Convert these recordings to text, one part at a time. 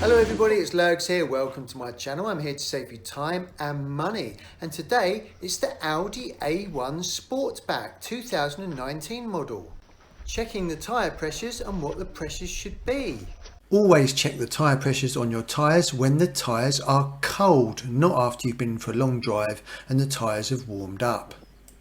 Hello everybody, it's Lurgs here. Welcome to my channel. I'm here to save you time and money. And today it's the Audi A1 Sportback 2019 model. Checking the tyre pressures and what the pressures should be. Always check the tyre pressures on your tyres when the tyres are cold, not after you've been for a long drive and the tyres have warmed up.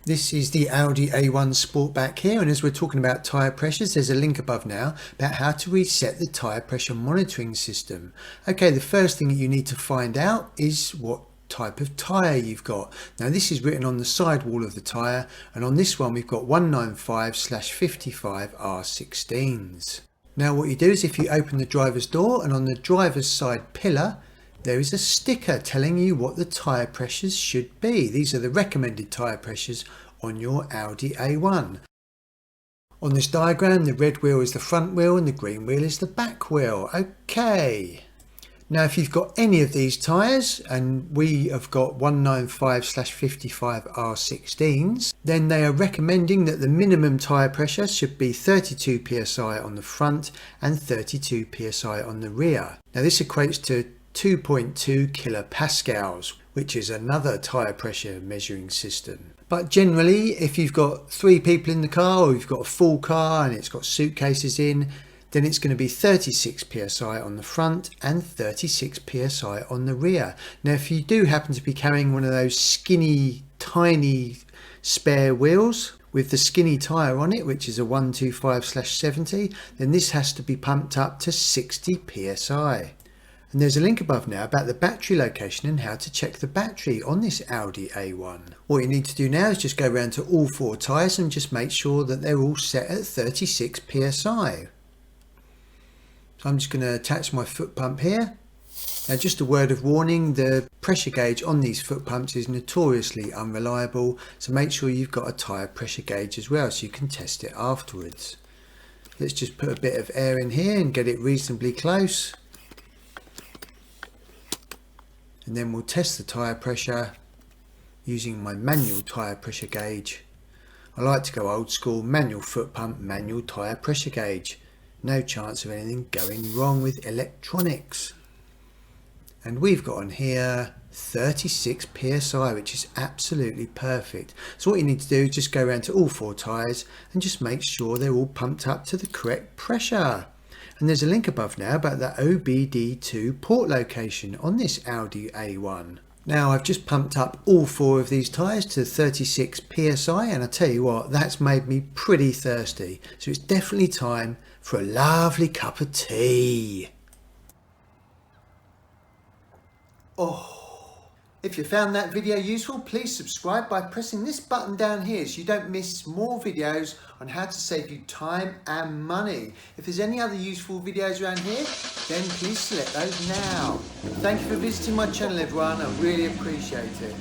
This is the Audi A1 Sportback here, and as we're talking about tyre pressures, there's a link above now about how to reset the tyre pressure monitoring system. Okay, the first thing that you need to find out is what type of tyre you've got. Now this is written on the sidewall of the tyre, and on this one we've got 195/55 R16s. Now what you do is if you open the driver's door, and on the driver's side pillar there is a sticker telling you what the tyre pressures should be. These are the recommended tyre pressures on your Audi A1. On this diagram, the red wheel is the front wheel and the green wheel is the back wheel. Okay. Now if you've got any of these tyres, and we have got 195/55 R16s, then they are recommending that the minimum tyre pressure should be 32 psi on the front and 32 psi on the rear. Now this equates to 2.2 kilopascals, which is another tyre pressure measuring system. But generally, if you've got 3 people in the car, or you've got a full car and it's got suitcases in, then it's going to be 36 psi on the front and 36 psi on the rear. Now if you do happen to be carrying one of those skinny tiny spare wheels with the skinny tyre on it, which is a 125/70, then this has to be pumped up to 60 psi. And there's a link above now about the battery location and how to check the battery on this Audi A1. What you need to do now is just go around to all 4 tyres and just make sure that they're all set at 36 psi. So I'm just going to attach my foot pump here. Now just a word of warning, the pressure gauge on these foot pumps is notoriously unreliable, so make sure you've got a tyre pressure gauge as well so you can test it afterwards. Let's just put a bit of air in here and get it reasonably close. And then we'll test the tyre pressure using my manual tyre pressure gauge. I like to go old school, manual foot pump, manual tyre pressure gauge. No chance of anything going wrong with electronics. And we've got on here 36 psi, which is absolutely perfect. So what you need to do is just go around to all 4 tyres and just make sure they're all pumped up to the correct pressure. And there's a link above now about the OBD2 port location on this Audi A1. Now I've just pumped up all 4 of these tyres to 36 psi, and I tell you what, that's made me pretty thirsty. So it's definitely time for a lovely cup of tea. Oh. If you found that video useful, please subscribe by pressing this button down here so you don't miss more videos on how to save you time and money. If there's any other useful videos around here, then please select those now. Thank you for visiting my channel everyone, I really appreciate it.